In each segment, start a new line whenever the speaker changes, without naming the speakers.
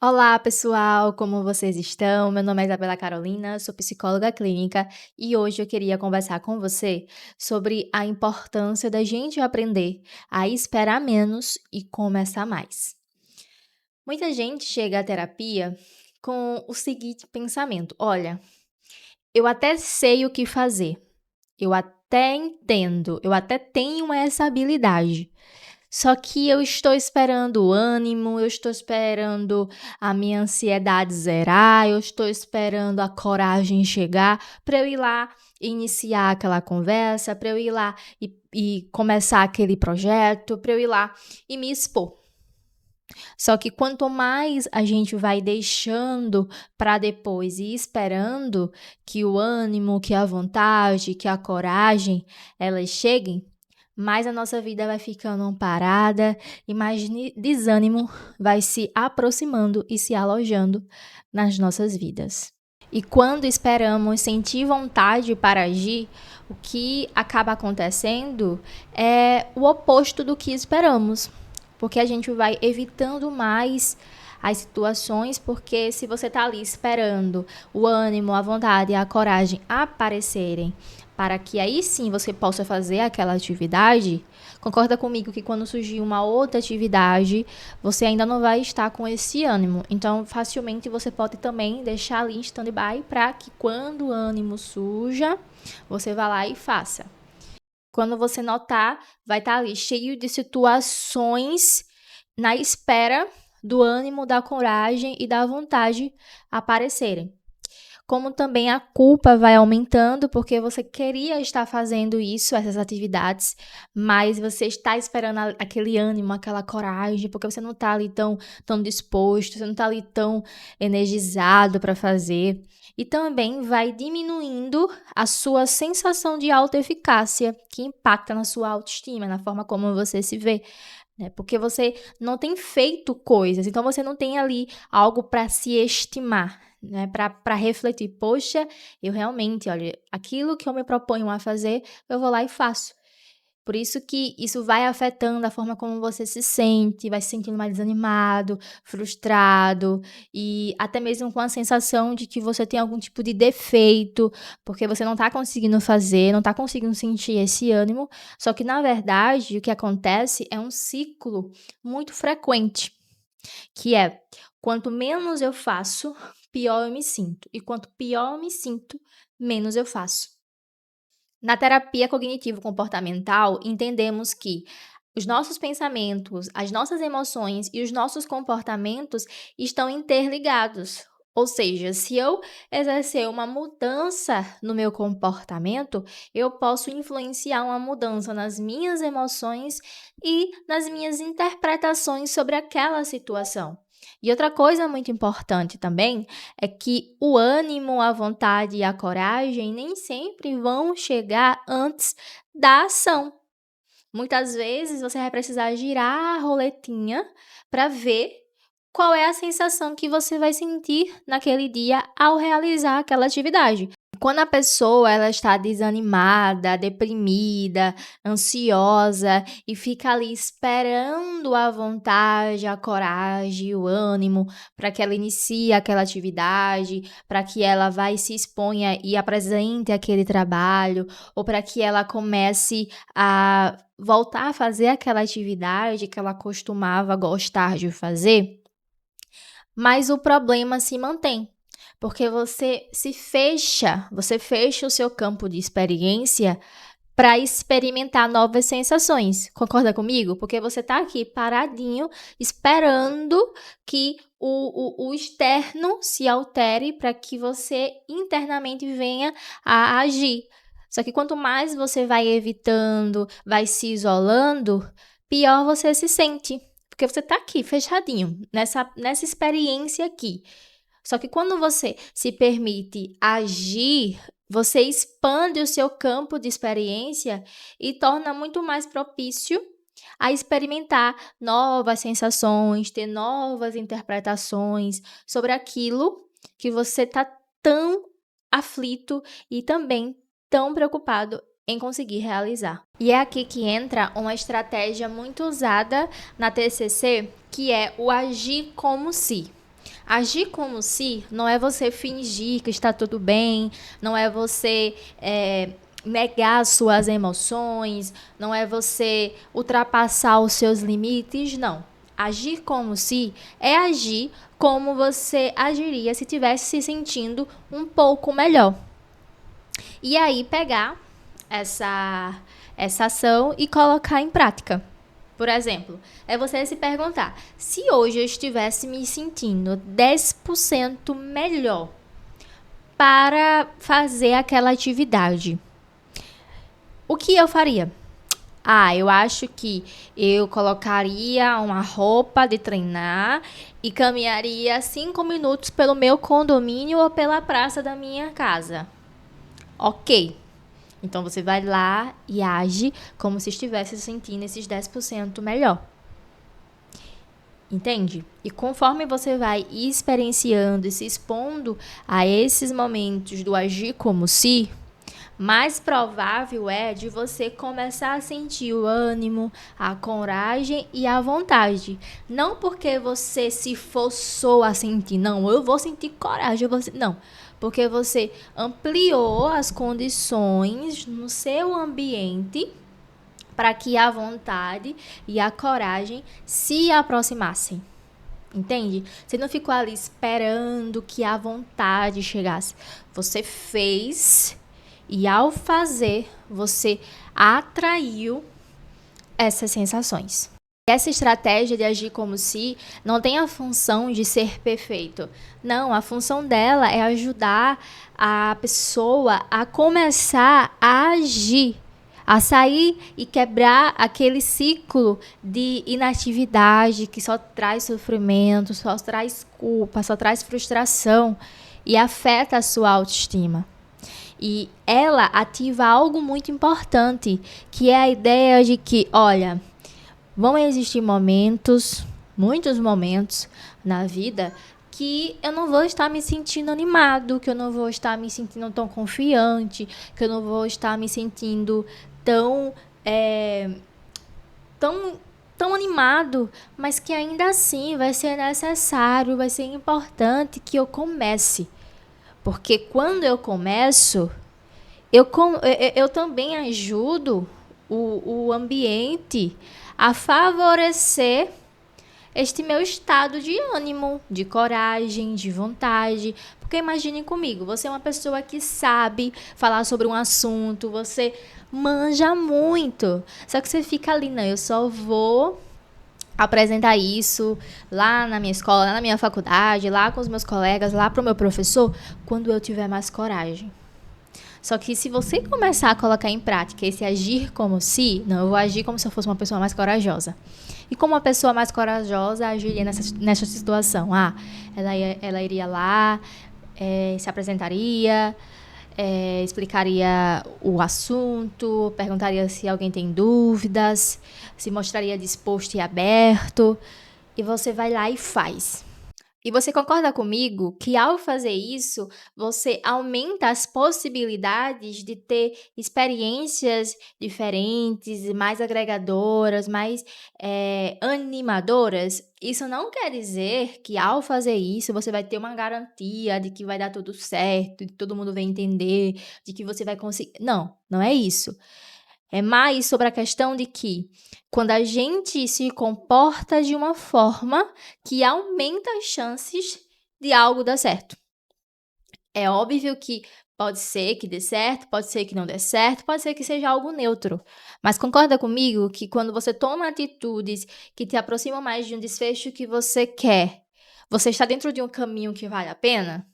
Olá, pessoal, como vocês estão? Meu nome é Isabela Carolina, sou psicóloga clínica e hoje eu queria conversar com você sobre a importância da gente aprender a esperar menos e começar mais. Muita gente chega à terapia com o seguinte pensamento: olha, eu até sei o que fazer, eu até entendo, eu até tenho essa habilidade. Só que eu estou esperando o ânimo, eu estou esperando a minha ansiedade zerar, eu estou esperando a coragem chegar para eu ir lá e iniciar aquela conversa, para eu ir lá e começar aquele projeto, para eu ir lá e me expor. Só que quanto mais a gente vai deixando para depois e esperando que o ânimo, que a vontade, que a coragem, elas cheguem, mais a nossa vida vai ficando parada e mais desânimo vai se aproximando e se alojando nas nossas vidas. E quando esperamos sentir vontade para agir, o que acaba acontecendo é o oposto do que esperamos, porque a gente vai evitando mais as situações, porque se você está ali esperando o ânimo, a vontade e a coragem aparecerem para que aí sim você possa fazer aquela atividade, concorda comigo que quando surgir uma outra atividade, você ainda não vai estar com esse ânimo. Então, facilmente você pode também deixar ali em stand-by para que quando o ânimo surja, você vá lá e faça. Quando você notar, vai estar ali cheio de situações na espera do ânimo, da coragem e da vontade aparecerem. Como também a culpa vai aumentando, porque você queria estar fazendo isso, essas atividades, mas você está esperando aquele ânimo, aquela coragem, porque você não está ali tão disposto, você não está ali tão energizado para fazer. E também vai diminuindo a sua sensação de autoeficácia, que impacta na sua autoestima, na forma como você se vê. Né? Porque você não tem feito coisas, então você não tem ali algo para se estimar, né? Para refletir, poxa, eu realmente, olha, aquilo que eu me proponho a fazer, eu vou lá e faço. Por isso que isso vai afetando a forma como você se sente, vai se sentindo mais desanimado, frustrado e até mesmo com a sensação de que você tem algum tipo de defeito, porque você não está conseguindo fazer, não está conseguindo sentir esse ânimo. Só que, na verdade, o que acontece é um ciclo muito frequente, que é quanto menos eu faço, pior eu me sinto. E quanto pior eu me sinto, menos eu faço. Na terapia cognitivo-comportamental, entendemos que os nossos pensamentos, as nossas emoções e os nossos comportamentos estão interligados. Ou seja, se eu exercer uma mudança no meu comportamento, eu posso influenciar uma mudança nas minhas emoções e nas minhas interpretações sobre aquela situação. E outra coisa muito importante também é que o ânimo, a vontade e a coragem nem sempre vão chegar antes da ação. Muitas vezes você vai precisar girar a roletinha para ver qual é a sensação que você vai sentir naquele dia ao realizar aquela atividade. Quando a pessoa ela está desanimada, deprimida, ansiosa e fica ali esperando a vontade, a coragem, o ânimo para que ela inicie aquela atividade, para que ela vá e se exponha e apresente aquele trabalho, ou para que ela comece a voltar a fazer aquela atividade que ela costumava gostar de fazer, mas o problema se mantém. Porque você fecha o seu campo de experiência para experimentar novas sensações. Concorda comigo? Porque você está aqui paradinho, esperando que o externo se altere para que você internamente venha a agir. Só que quanto mais você vai evitando, vai se isolando, pior você se sente. Porque você está aqui, fechadinho, nessa experiência aqui. Só que quando você se permite agir, você expande o seu campo de experiência e torna muito mais propício a experimentar novas sensações, ter novas interpretações sobre aquilo que você está tão aflito e também tão preocupado em conseguir realizar. E é aqui que entra uma estratégia muito usada na TCC, que é o agir como se. Agir como se não é você fingir que está tudo bem, não é você negar suas emoções, não é você ultrapassar os seus limites, não. Agir como se é agir como você agiria se estivesse se sentindo um pouco melhor. E aí pegar essa ação e colocar em prática. Por exemplo, é você se perguntar: se hoje eu estivesse me sentindo 10% melhor para fazer aquela atividade, o que eu faria? Eu acho que eu colocaria uma roupa de treinar e caminharia 5 minutos pelo meu condomínio ou pela praça da minha casa. Ok. Então você vai lá e age como se estivesse sentindo esses 10% melhor. Entende? E conforme você vai experienciando e se expondo a esses momentos do agir como se, mais provável é de você começar a sentir o ânimo, a coragem e a vontade. Não porque você se forçou a sentir, não, eu vou sentir coragem, não. Porque você ampliou as condições no seu ambiente para que a vontade e a coragem se aproximassem. Entende? Você não ficou ali esperando que a vontade chegasse. Você fez e, ao fazer, você atraiu essas sensações. Essa estratégia de agir como se não tem a função de ser perfeito. Não, a função dela é ajudar a pessoa a começar a agir, a sair e quebrar aquele ciclo de inatividade que só traz sofrimento, só traz culpa, só traz frustração e afeta a sua autoestima. E ela ativa algo muito importante, que é a ideia de que, olha, vão existir momentos, muitos momentos na vida que eu não vou estar me sentindo animado, que eu não vou estar me sentindo tão confiante, que eu não vou estar me sentindo tão animado, mas que ainda assim vai ser necessário, vai ser importante que eu comece. Porque quando eu começo, eu também ajudo o ambiente a favorecer este meu estado de ânimo, de coragem, de vontade. Porque imagine comigo, você é uma pessoa que sabe falar sobre um assunto, você manja muito. Só que você fica ali, não, eu só vou apresentar isso lá na minha escola, lá na minha faculdade, lá com os meus colegas, lá pro meu professor, quando eu tiver mais coragem. Só que se você começar a colocar em prática esse agir como se, não, eu vou agir como se eu fosse uma pessoa mais corajosa. E como uma pessoa mais corajosa agiria nessa situação? Ela iria lá, se apresentaria, explicaria o assunto, perguntaria se alguém tem dúvidas, se mostraria disposto e aberto. E você vai lá e faz. E você concorda comigo que, ao fazer isso, você aumenta as possibilidades de ter experiências diferentes, mais agregadoras, mais animadoras? Isso não quer dizer que, ao fazer isso, você vai ter uma garantia de que vai dar tudo certo, de que todo mundo vai entender, de que você vai conseguir. Não, não é isso. É mais sobre a questão de que, quando a gente se comporta de uma forma que aumenta as chances de algo dar certo. É óbvio que pode ser que dê certo, pode ser que não dê certo, pode ser que seja algo neutro. Mas concorda comigo que, quando você toma atitudes que te aproximam mais de um desfecho que você quer, você está dentro de um caminho que vale a pena?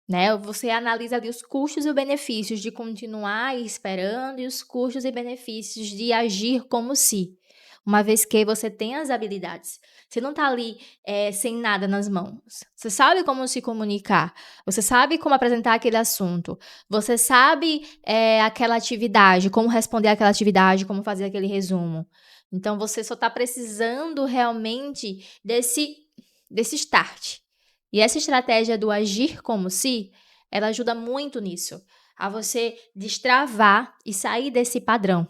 Né? Você analisa ali os custos e os benefícios de continuar esperando e os custos e benefícios de agir como se. Uma vez que você tem as habilidades. Você não está ali sem nada nas mãos. Você sabe como se comunicar. Você sabe como apresentar aquele assunto. Você sabe aquela atividade, como responder aquela atividade, como fazer aquele resumo. Então, você só está precisando realmente desse start. E essa estratégia do agir como se, ela ajuda muito nisso, a você destravar e sair desse padrão.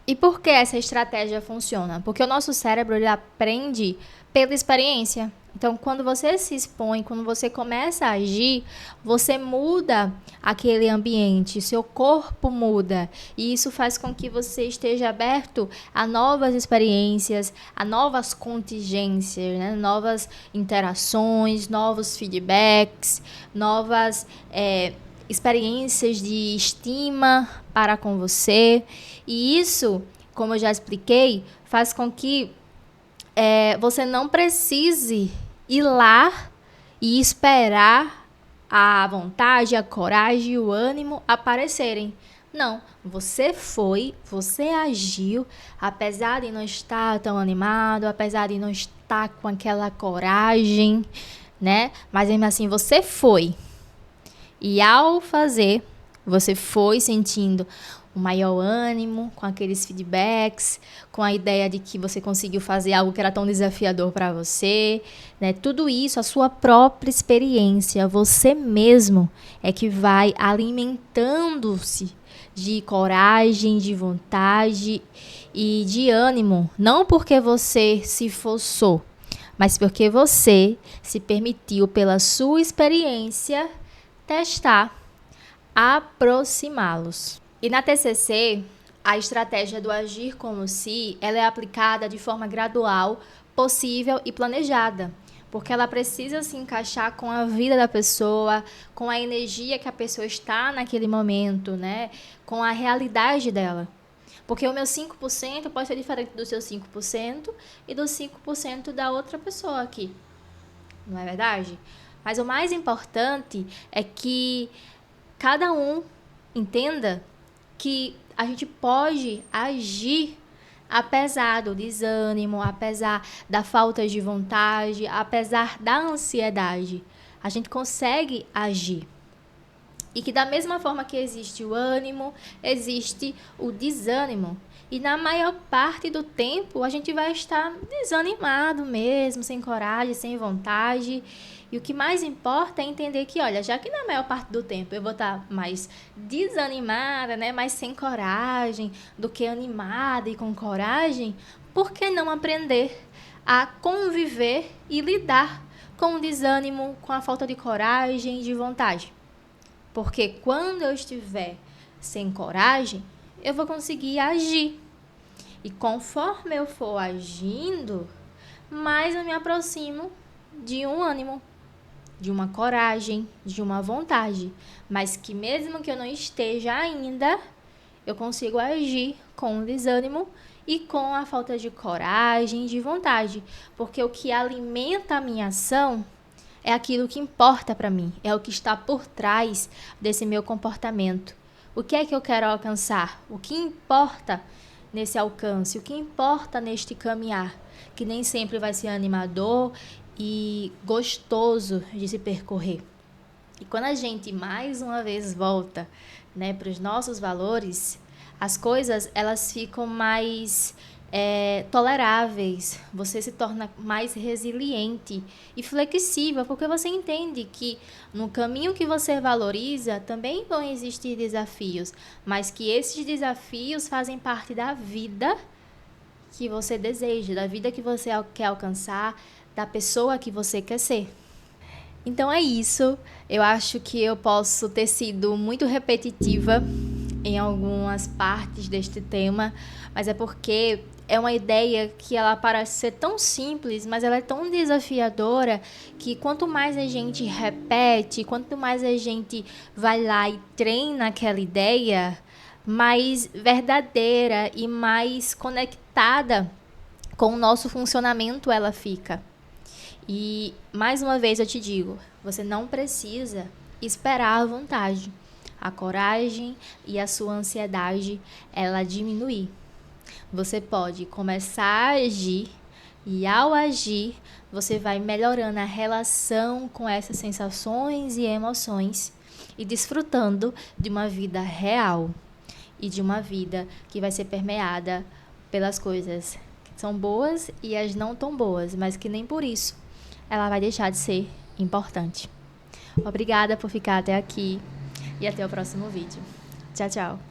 E por que essa estratégia funciona? Porque o nosso cérebro, ele aprende pela experiência. Então, quando você se expõe, quando você começa a agir, você muda aquele ambiente, seu corpo muda. E isso faz com que você esteja aberto a novas experiências, a novas contingências, né? Novas interações, novos feedbacks, novas experiências de estima para com você. E isso, como eu já expliquei, faz com que você não precise ir lá e esperar a vontade, a coragem e o ânimo aparecerem. Não, você foi, você agiu, apesar de não estar tão animado, apesar de não estar com aquela coragem, né? Mas mesmo assim, você foi. E ao fazer, você foi sentindo um maior ânimo, com aqueles feedbacks, com a ideia de que você conseguiu fazer algo que era tão desafiador para você, né? Tudo isso, a sua própria experiência, você mesmo é que vai alimentando-se de coragem, de vontade e de ânimo, não porque você se forçou, mas porque você se permitiu, pela sua experiência, testar, aproximá-los. E na TCC, a estratégia do agir como se, ela é aplicada de forma gradual, possível e planejada, porque ela precisa se encaixar com a vida da pessoa, com a energia que a pessoa está naquele momento, né? Com a realidade dela. Porque o meu 5% pode ser diferente do seu 5% e do 5% da outra pessoa aqui. Não é verdade? Mas o mais importante é que cada um entenda que a gente pode agir apesar do desânimo, apesar da falta de vontade, apesar da ansiedade. A gente consegue agir. E que da mesma forma que existe o ânimo, existe o desânimo. E na maior parte do tempo a gente vai estar desanimado mesmo, sem coragem, sem vontade. E o que mais importa é entender que, olha, já que na maior parte do tempo eu vou estar mais desanimada, né, mais sem coragem do que animada e com coragem, por que não aprender a conviver e lidar com o desânimo, com a falta de coragem e de vontade? Porque quando eu estiver sem coragem, eu vou conseguir agir. E conforme eu for agindo, mais eu me aproximo de um ânimo, de uma coragem, de uma vontade. Mas que mesmo que eu não esteja ainda, eu consigo agir com o desânimo e com a falta de coragem, de vontade. Porque o que alimenta a minha ação é aquilo que importa para mim, é o que está por trás desse meu comportamento. O que é que eu quero alcançar? O que importa nesse alcance? O que importa neste caminhar? Que nem sempre vai ser animador e gostoso de se percorrer. E quando a gente mais uma vez volta, né, para os nossos valores, as coisas elas ficam mais toleráveis, você se torna mais resiliente e flexível, porque você entende que no caminho que você valoriza também vão existir desafios, mas que esses desafios fazem parte da vida que você deseja, da vida que você quer alcançar, da pessoa que você quer ser. Então é isso. Eu acho que eu posso ter sido muito repetitiva em algumas partes deste tema, mas é porque é uma ideia que ela parece ser tão simples, mas ela é tão desafiadora que quanto mais a gente repete, quanto mais a gente vai lá e treina aquela ideia, mais verdadeira e mais conectada com o nosso funcionamento ela fica. E, mais uma vez eu te digo, você não precisa esperar a vontade, a coragem e a sua ansiedade, ela diminuir. Você pode começar a agir e, ao agir, você vai melhorando a relação com essas sensações e emoções e desfrutando de uma vida real e de uma vida que vai ser permeada pelas coisas que são boas e as não tão boas, mas que nem por isso ela vai deixar de ser importante. Obrigada por ficar até aqui e até o próximo vídeo. Tchau, tchau.